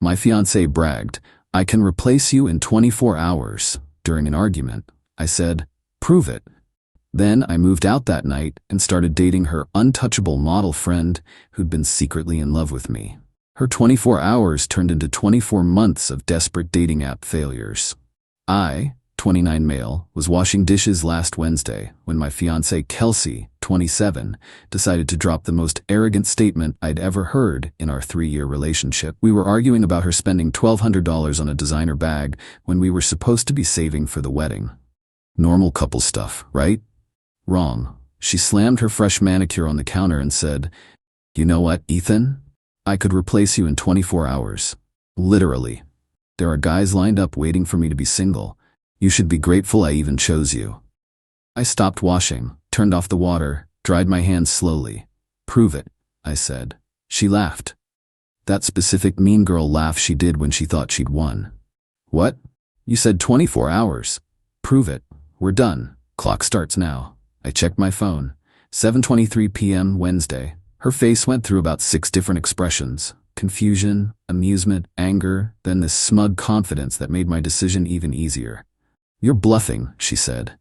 My fiancé bragged, "I can replace you in 24 hours." During an argument, I said, "Prove it." Then I moved out that night and started dating her untouchable model friend who'd been secretly in love with me. Her 24 hours turned into 24 months of desperate dating app failures. I, 29 male, was washing dishes last Wednesday when my fiancée Kelsey, 27, decided to drop the most arrogant statement I'd ever heard in our 3-year relationship. We were arguing about her spending $1,200 on a designer bag when we were supposed to be saving for the wedding. Normal couple stuff, right? Wrong. She slammed her fresh manicure on the counter and said, "You know what, Ethan? I could replace you in 24 hours. Literally. There are guys lined up waiting for me to be single. You should be grateful I even chose you." I stopped washing, turned off the water, dried my hands slowly. "Prove it," I said. She laughed. That specific mean girl laugh she did when she thought she'd won. "What? You said 24 hours. Prove it. We're done. Clock starts now." I checked my phone. 7:23 p.m. Wednesday. Her face went through about 6 different expressions. Confusion, amusement, anger, then this smug confidence that made my decision even easier. "You're bluffing," she said.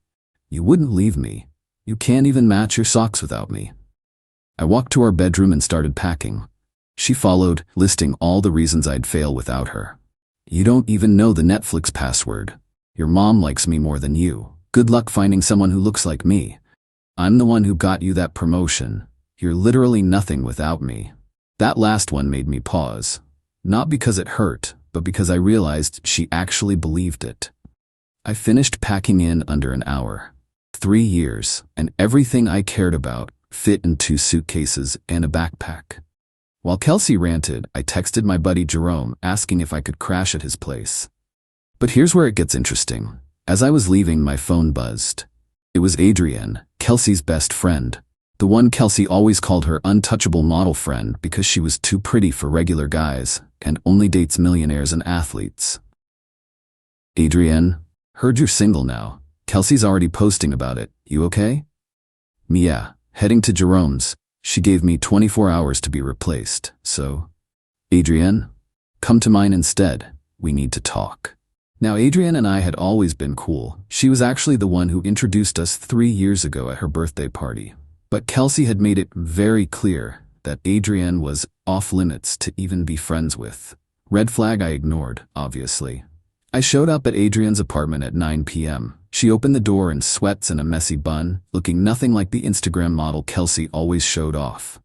"You wouldn't leave me. You can't even match your socks without me." I walked to our bedroom and started packing. She followed, listing all the reasons I'd fail without her. "You don't even know the Netflix password. Your mom likes me more than you. Good luck finding someone who looks like me. I'm the one who got you that promotion. You're literally nothing without me." That last one made me pause. Not because it hurt, but because I realized she actually believed it. I finished packing in under an hour. 3 years, and everything I cared about fit in 2 suitcases and a backpack. While Kelsey ranted, I texted my buddy Jerome asking if I could crash at his place. But here's where it gets interesting. As I was leaving, my phone buzzed. It was Adrienne, Kelsey's best friend. The one Kelsey always called her untouchable model friend because she was too pretty for regular guys and only dates millionaires and athletes. "Adrienne, heard you're single now. Kelsey's already posting about it. You okay?" "Yeah, heading to Jerome's. She gave me 24 hours to be replaced, so..." "Adrienne, come to mine instead. We need to talk." Now, Adrienne and I had always been cool. She was actually the one who introduced us 3 years ago at her birthday party. But Kelsey had made it very clear that Adrienne was off limits to even be friends with. Red flag I ignored, obviously. I showed up at Adrienne's apartment at 9 p.m. She opened the door in sweats and a messy bun, looking nothing like the Instagram model Kelsey always showed off.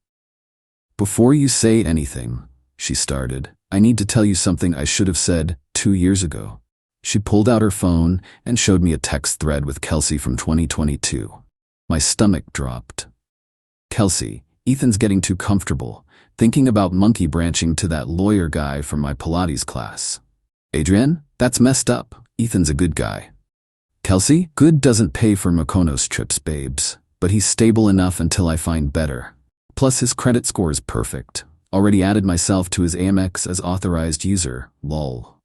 "Before you say anything," she started, "I need to tell you something I should have said 2 years ago." She pulled out her phone and showed me a text thread with Kelsey from 2022. My stomach dropped. "Kelsey, Ethan's getting too comfortable, thinking about monkey branching to that lawyer guy from my Pilates class." "Adrienne, that's messed up. Ethan's a good guy." "Kelsey, good doesn't pay for Mykonos trips, babes, but he's stable enough until I find better. Plus his credit score is perfect. Already added myself to his Amex as authorized user, lol."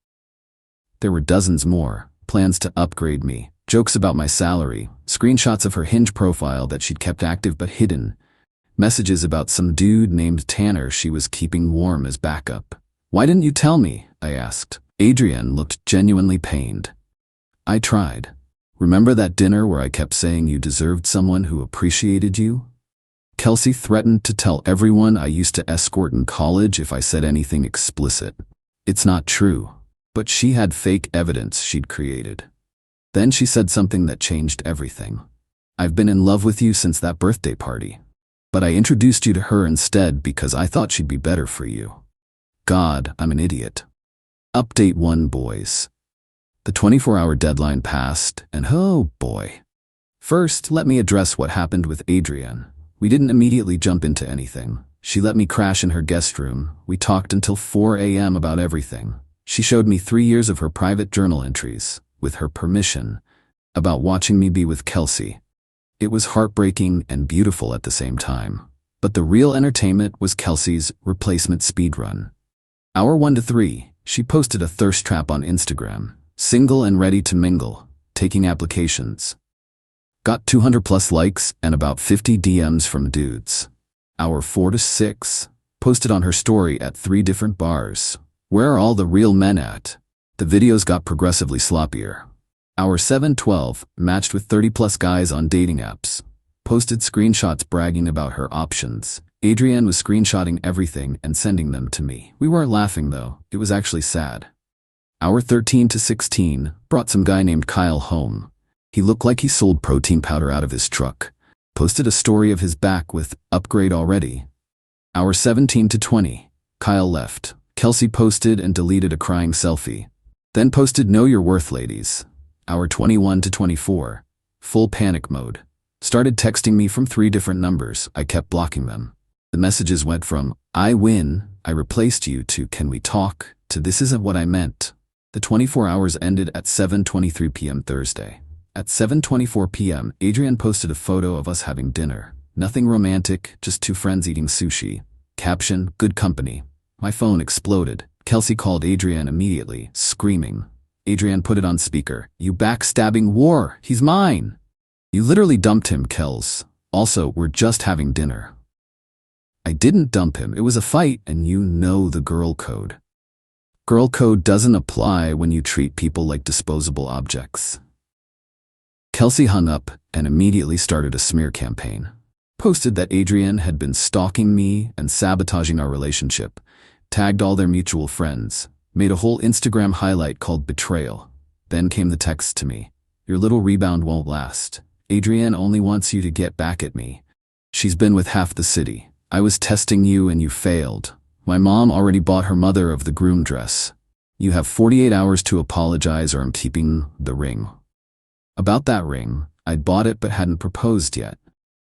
There were dozens more. Plans to upgrade me, jokes about my salary, screenshots of her Hinge profile that she'd kept active but hidden, messages about some dude named Tanner she was keeping warm as backup. "Why didn't you tell me?" I asked. Adrienne looked genuinely pained. "I tried. Remember that dinner where I kept saying you deserved someone who appreciated you?" Kelsey threatened to tell everyone I used to escort in college if I said anything explicit. It's not true, but she had fake evidence she'd created. Then she said something that changed everything. "I've been in love with you since that birthday party. But I introduced you to her instead because I thought she'd be better for you." God, I'm an idiot. Update 1, boys. The 24-hour deadline passed, and oh boy. First, let me address what happened with Adrienne. We didn't immediately jump into anything. She let me crash in her guest room. We talked until 4 a.m. about everything. She showed me 3 years of her private journal entries, with her permission, about watching me be with Kelsey. It was heartbreaking and beautiful at the same time. But the real entertainment was Kelsey's replacement speedrun. Hour 1 to 3, she posted a thirst trap on Instagram. Single and ready to mingle, taking applications. Got 200 plus likes and about 50 DMs from dudes. Hour 4 to 6, posted on her story at 3 different bars. Where are all the real men at? The videos got progressively sloppier. Hour 7:12 matched with 30+ guys on dating apps. Posted screenshots bragging about her options. Adrienne was screenshotting everything and sending them to me. We weren't laughing though, it was actually sad. Hour 13 to 16 brought some guy named Kyle home. He looked like he sold protein powder out of his truck. Posted a story of his back with "upgrade already." Hour 17 to 20, Kyle left. Kelsey posted and deleted a crying selfie. Then posted "know your worth, ladies." Hour 21 to 24, full panic mode. Started texting me from 3 different numbers. I kept blocking them. The messages went from "I win, I replaced you" to "can we talk" to "this isn't what I meant." The 24 hours ended at 7:23 p.m. Thursday. At 7:24 p.m., Adrienne posted a photo of us having dinner. Nothing romantic, just 2 friends eating sushi. Caption, "good company." My phone exploded. Kelsey called Adrienne immediately, screaming. Adrienne put it on speaker. "You backstabbing whore, he's mine." "You literally dumped him, Kels. Also, we're just having dinner." I didn't dump him, it was a fight, and you know the girl code. Girl code doesn't apply when you treat people like disposable objects. Kelsey hung up and immediately started a smear campaign. Posted that Adrienne had been stalking me and sabotaging our relationship, tagged all their mutual friends, made a whole Instagram highlight called Betrayal. Then came the text to me. "Your little rebound won't last. Adrienne only wants you to get back at me. She's been with half the city. I was testing you and you failed. My mom already bought her mother of the groom dress. You have 48 hours to apologize or I'm keeping the ring." About that ring, I'd bought it but hadn't proposed yet.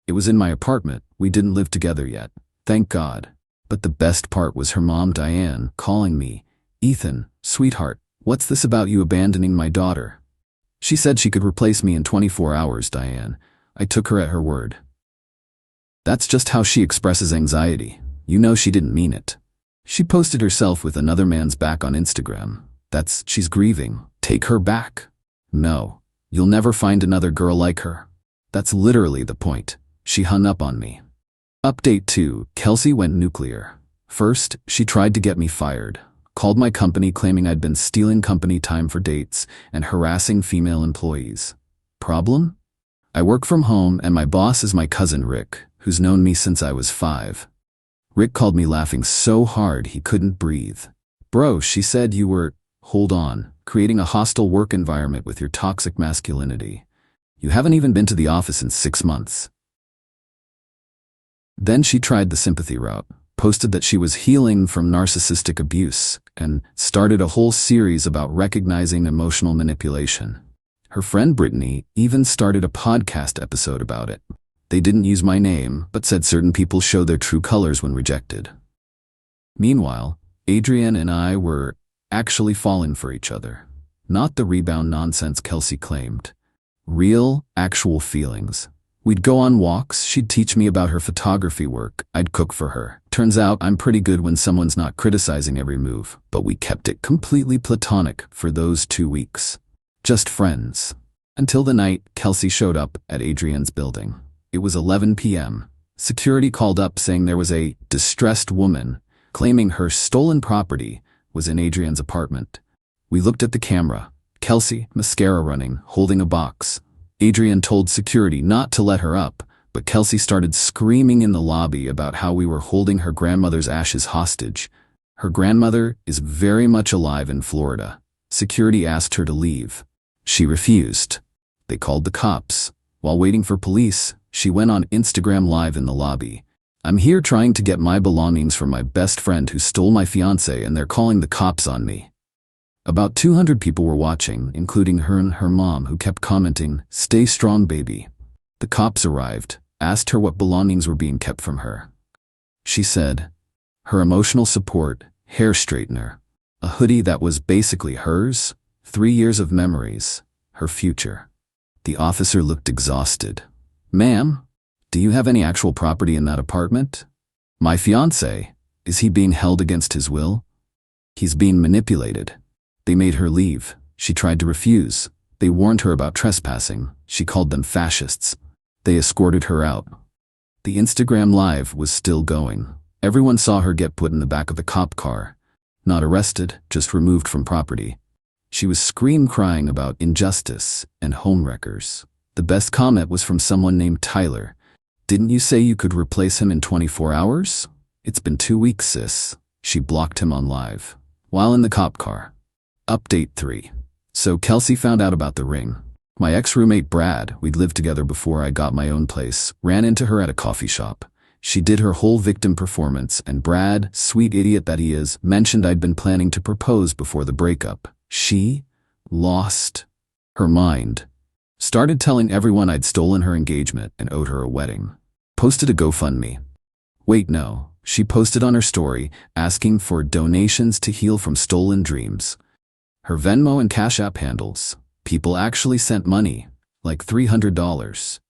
It was in my apartment, we didn't live together yet. Thank God. But the best part was her mom Diane calling me, "Ethan, sweetheart, what's this about you abandoning my daughter?" She said she could replace me in 24 hours, Diane. I took her at her word. That's just how she expresses anxiety. You know she didn't mean it. She posted herself with another man's back on Instagram. She's grieving. Take her back. No. You'll never find another girl like her. That's literally the point. She hung up on me. Update 2. Kelsey went nuclear. First, she tried to get me fired. Called my company claiming I'd been stealing company time for dates and harassing female employees. Problem? I work from home and my boss is my cousin Rick, who's known me since I was 5. Rick called me laughing so hard he couldn't breathe. "Bro," she said, "you were, hold on, creating a hostile work environment with your toxic masculinity. You haven't even been to the office in 6 months." Then she tried the sympathy route, posted that she was healing from narcissistic abuse, and started a whole series about recognizing emotional manipulation. Her friend Brittany even started a podcast episode about it. They didn't use my name, but said certain people show their true colors when rejected. Meanwhile, Adrienne and I were actually falling for each other. Not the rebound nonsense Kelsey claimed. Real, actual feelings. We'd go on walks, she'd teach me about her photography work, I'd cook for her. Turns out I'm pretty good when someone's not criticizing every move, but we kept it completely platonic for those 2 weeks. Just friends. Until the night Kelsey showed up at Adrienne's building. It was 11 p.m. Security called up saying there was a distressed woman claiming her stolen property was in Adrienne's apartment. We looked at the camera. Kelsey, mascara running, holding a box. Adrienne told security not to let her up, but Kelsey started screaming in the lobby about how we were holding her grandmother's ashes hostage. Her grandmother is very much alive in Florida. Security asked her to leave. She refused. They called the cops. While waiting for police, she went on Instagram Live in the lobby. "I'm here trying to get my belongings from my best friend who stole my fiancé and they're calling the cops on me." About 200 people were watching, including her and her mom, who kept commenting, "Stay strong, baby." The cops arrived, asked her what belongings were being kept from her. She said, her emotional support, hair straightener, a hoodie that was basically hers, 3 years of memories, her future. The officer looked exhausted. "Ma'am, do you have any actual property in that apartment?" "My fiancé, is he being held against his will?" "He's being manipulated." They made her leave. She tried to refuse. They warned her about trespassing. She called them fascists. They escorted her out. The Instagram Live was still going. Everyone saw her get put in the back of the cop car. Not arrested, just removed from property. She was scream-crying about injustice and homewreckers. The best comment was from someone named Tyler. "Didn't you say you could replace him in 24 hours? It's been 2 weeks, sis." She blocked him on live. While in the cop car. Update 3. So Kelsey found out about the ring. My ex-roommate Brad, we'd lived together before I got my own place, ran into her at a coffee shop. She did her whole victim performance, and Brad, sweet idiot that he is, mentioned I'd been planning to propose before the breakup. She lost her mind. Started telling everyone I'd stolen her engagement and owed her a wedding. Posted a GoFundMe. Wait, no. She posted on her story, asking for donations to heal from stolen dreams. Her Venmo and Cash App handles. People actually sent money, like $300.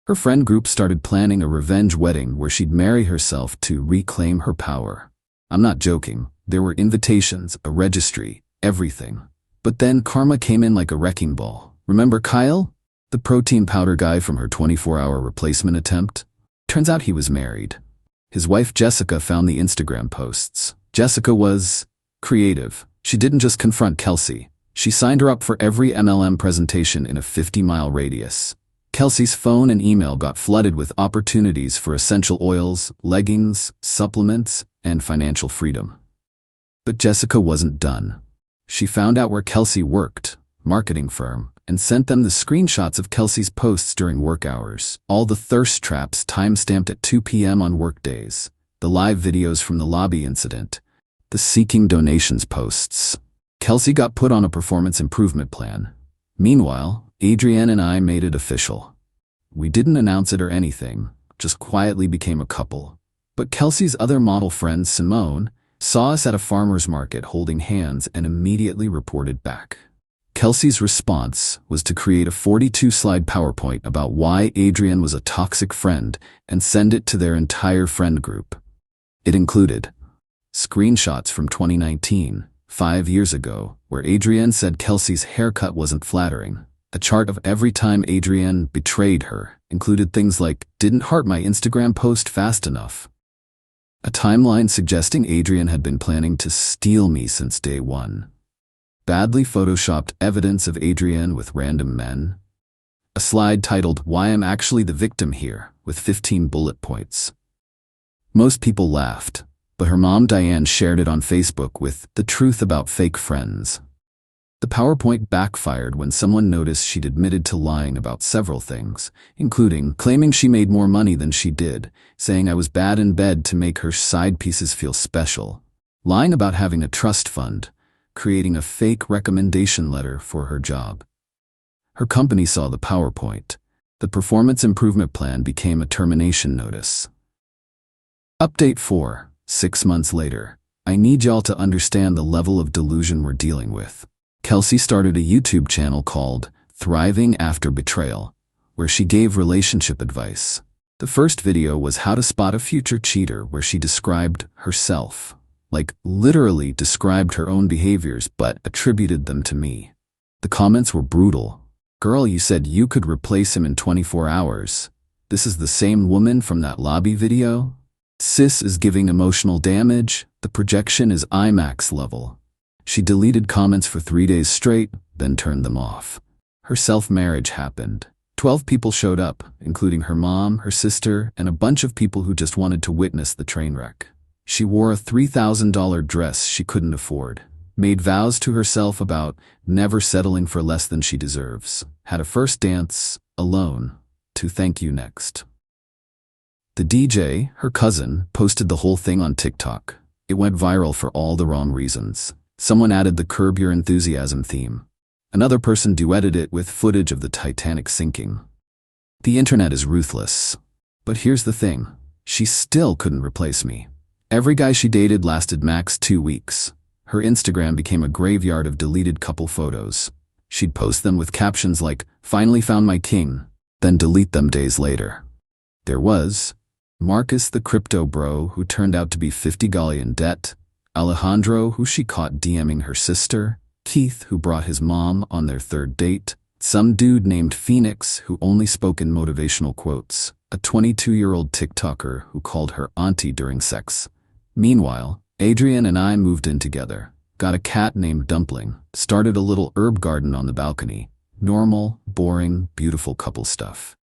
Her friend group started planning a revenge wedding where she'd marry herself to reclaim her power. I'm not joking. There were invitations, a registry, everything. But then karma came in like a wrecking ball. Remember Kyle? The protein powder guy from her 24-hour replacement attempt? Turns out he was married. His wife Jessica found the Instagram posts. Jessica was creative. She didn't just confront Kelsey. She signed her up for every MLM presentation in a 50-mile radius. Kelsey's phone and email got flooded with opportunities for essential oils, leggings, supplements, and financial freedom. But Jessica wasn't done. She found out where Kelsey worked, marketing firm, and sent them the screenshots of Kelsey's posts during work hours. All the thirst traps time-stamped at 2 p.m. on workdays, the live videos from the lobby incident, the seeking donations posts. Kelsey got put on a performance improvement plan. Meanwhile, Adrienne and I made it official. We didn't announce it or anything, just quietly became a couple. But Kelsey's other model friend, Simone, saw us at a farmer's market holding hands and immediately reported back. Kelsey's response was to create a 42-slide PowerPoint about why Adrienne was a toxic friend and send it to their entire friend group. It included screenshots from 2019, 5 years ago, where Adrienne said Kelsey's haircut wasn't flattering. A chart of every time Adrienne betrayed her, included things like, "Didn't heart my Instagram post fast enough." A timeline suggesting Adrienne had been planning to steal me since day one. Badly photoshopped evidence of Adrienne with random men. A slide titled, "Why I'm Actually the Victim Here," with 15 bullet points. Most people laughed, but her mom Diane shared it on Facebook with "The Truth About Fake Friends." The PowerPoint backfired when someone noticed she'd admitted to lying about several things, including claiming she made more money than she did, saying I was bad in bed to make her side pieces feel special, lying about having a trust fund, creating a fake recommendation letter for her job. Her company saw the PowerPoint. The performance improvement plan became a termination notice. Update 4. 6 months later. I need y'all to understand the level of delusion we're dealing with. Kelsey started a YouTube channel called Thriving After Betrayal, where she gave relationship advice. The first video was how to spot a future cheater, where she described herself, like literally described her own behaviors but attributed them to me. The comments were brutal. "Girl, you said you could replace him in 24 hours. This is the same woman from that lobby video? Sis is giving emotional damage. The projection is IMAX level." She deleted comments for 3 days straight, then turned them off. Her self-marriage happened. 12 people showed up, including her mom, her sister, and a bunch of people who just wanted to witness the train wreck. She wore a $3,000 dress she couldn't afford, made vows to herself about never settling for less than she deserves, had a first dance, alone, to thank you next. The DJ, her cousin, posted the whole thing on TikTok. It went viral for all the wrong reasons. Someone added the Curb Your Enthusiasm theme. Another person duetted it with footage of the Titanic sinking. The internet is ruthless. But here's the thing. She still couldn't replace me. Every guy she dated lasted max 2 weeks. Her Instagram became a graveyard of deleted couple photos. She'd post them with captions like, "Finally found my king," then delete them days later. There was Marcus the crypto bro who turned out to be 50 Qley in debt, Alejandro who she caught DMing her sister, Keith who brought his mom on their 3rd date, some dude named Phoenix who only spoke in motivational quotes, a 22-year-old TikToker who called her auntie during sex. Meanwhile, Adrian and I moved in together, got a cat named Dumpling, started a little herb garden on the balcony. Normal, boring, beautiful couple stuff.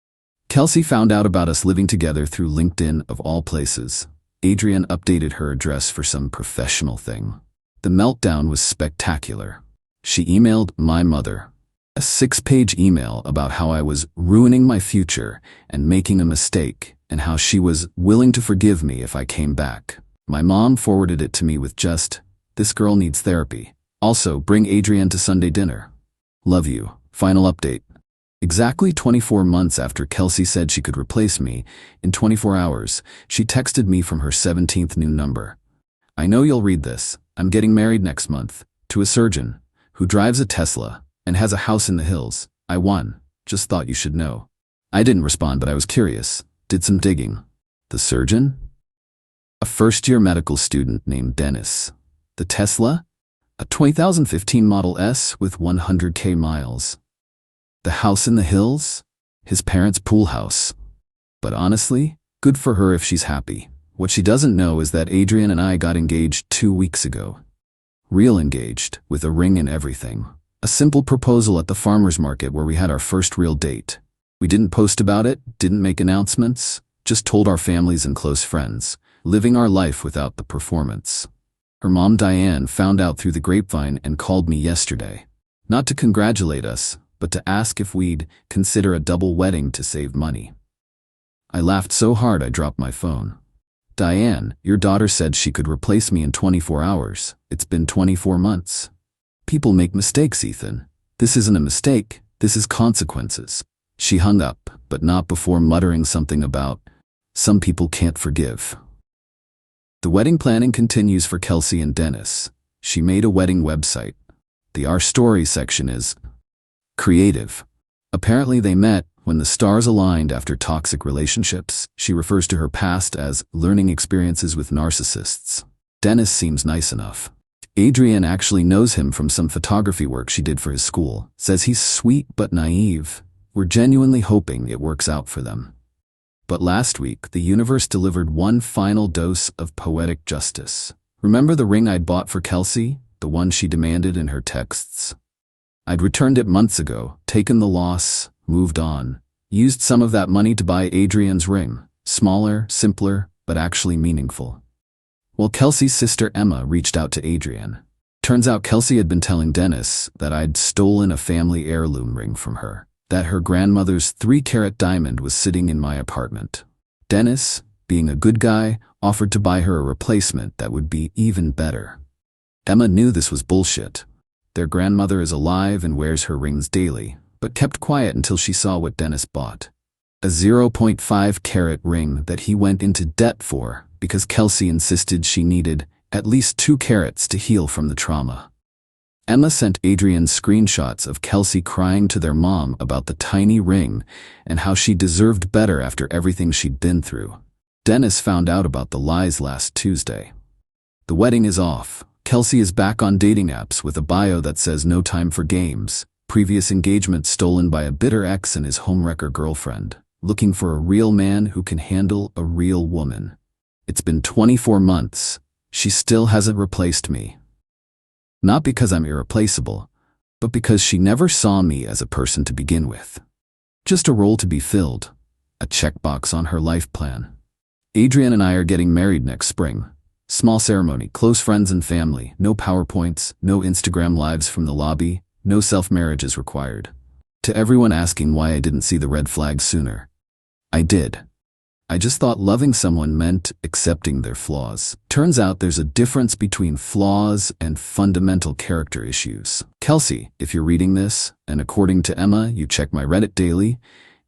Kelsey found out about us living together through LinkedIn of all places. Adrian updated her address for some professional thing. The meltdown was spectacular. She emailed my mother. A 6-page email about how I was ruining my future and making a mistake, and how she was willing to forgive me if I came back. My mom forwarded it to me with just, "This girl needs therapy. Also, bring Adrian to Sunday dinner. Love you. Final update." Exactly 24 months after Kelsey said she could replace me, in 24 hours, she texted me from her 17th new number. "I know you'll read this. I'm getting married next month, to a surgeon, who drives a Tesla, and has a house in the hills. I won. Just thought you should know." I didn't respond, but I was curious. Did some digging. The surgeon? A first-year medical student named Dennis. The Tesla? A 2015 Model S with 100K miles. The house in the hills? His parents' pool house. But honestly, good for her if she's happy. What she doesn't know is that Adrian and I got engaged 2 weeks ago. Real engaged, with a ring and everything. A simple proposal at the farmer's market where we had our first real date. We didn't post about it, didn't make announcements, just told our families and close friends, living our life without the performance. Her mom Diane found out through the grapevine and called me yesterday. Not to congratulate us, but to ask if we'd consider a double wedding to save money. I laughed so hard I dropped my phone. "Diane, your daughter said she could replace me in 24 hours. It's been 24 months. People make mistakes, Ethan. This isn't a mistake, this is consequences." She hung up, but not before muttering something about, "Some people can't forgive." The wedding planning continues for Kelsey and Dennis. She made a wedding website. The Our Story section is creative. Apparently they met when the stars aligned after toxic relationships. She refers to her past as learning experiences with narcissists. Dennis seems nice enough. Adrian actually knows him from some photography work she did for his school. Says he's sweet but naive. We're genuinely hoping it works out for them. But last week, the universe delivered one final dose of poetic justice. Remember the ring I'd bought for Kelsey? The one she demanded in her texts? I'd returned it months ago, taken the loss, moved on. Used some of that money to buy Adrian's ring. Smaller, simpler, but actually meaningful. Well, Kelsey's sister Emma reached out to Adrian. Turns out Kelsey had been telling Dennis that I'd stolen a family heirloom ring from her. That her grandmother's 3-carat diamond was sitting in my apartment. Dennis, being a good guy, offered to buy her a replacement that would be even better. Emma knew this was bullshit. Their grandmother is alive and wears her rings daily, but kept quiet until she saw what Dennis bought. A 0.5-carat ring that he went into debt for because Kelsey insisted she needed at least 2 carats to heal from the trauma. Emma sent Adrian screenshots of Kelsey crying to their mom about the tiny ring and how she deserved better after everything she'd been through. Dennis found out about the lies last Tuesday. The wedding is off. Kelsey is back on dating apps with a bio that says no time for games, previous engagement stolen by a bitter ex and his homewrecker girlfriend, looking for a real man who can handle a real woman. It's been 24 months. She still hasn't replaced me. Not because I'm irreplaceable, but because she never saw me as a person to begin with. Just a role to be filled, a checkbox on her life plan. Adrian and I are getting married next spring. Small ceremony, close friends and family, no PowerPoints, no Instagram lives from the lobby, no self-marriage is required. To everyone asking why I didn't see the red flags sooner. I did. I just thought loving someone meant accepting their flaws. Turns out there's a difference between flaws and fundamental character issues. Kelsey, if you're reading this, and according to Emma, you check my Reddit daily,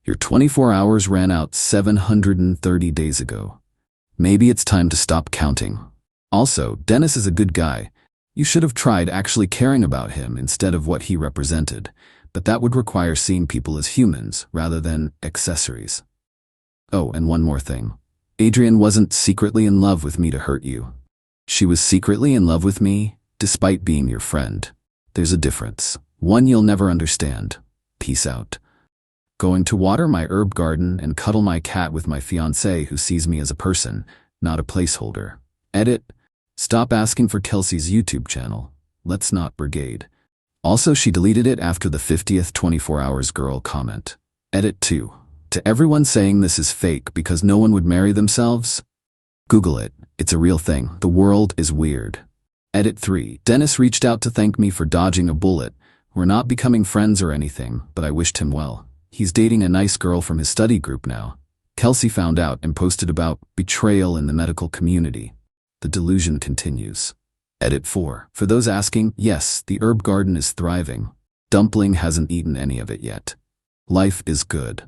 your 24 hours ran out 730 days ago. Maybe it's time to stop counting. Also, Dennis is a good guy. You should have tried actually caring about him instead of what he represented, but that would require seeing people as humans rather than accessories. Oh, and one more thing. Adrian wasn't secretly in love with me to hurt you. She was secretly in love with me, despite being your friend. There's a difference. One you'll never understand. Peace out. Going to water my herb garden and cuddle my cat with my fiancé who sees me as a person, not a placeholder. Edit. Stop asking for Kelsey's YouTube channel. Let's not brigade. Also, she deleted it after the 50th 24 hours girl comment. Edit 2. To everyone saying this is fake because no one would marry themselves, Google it. It's a real thing. The world is weird. Edit 3. Dennis reached out to thank me for dodging a bullet. We're not becoming friends or anything, but I wished him well. He's dating a nice girl from his study group now. Kelsey found out and posted about betrayal in the medical community. The delusion continues. Edit 4. For those asking, yes, the herb garden is thriving. Dumpling hasn't eaten any of it yet. Life is good.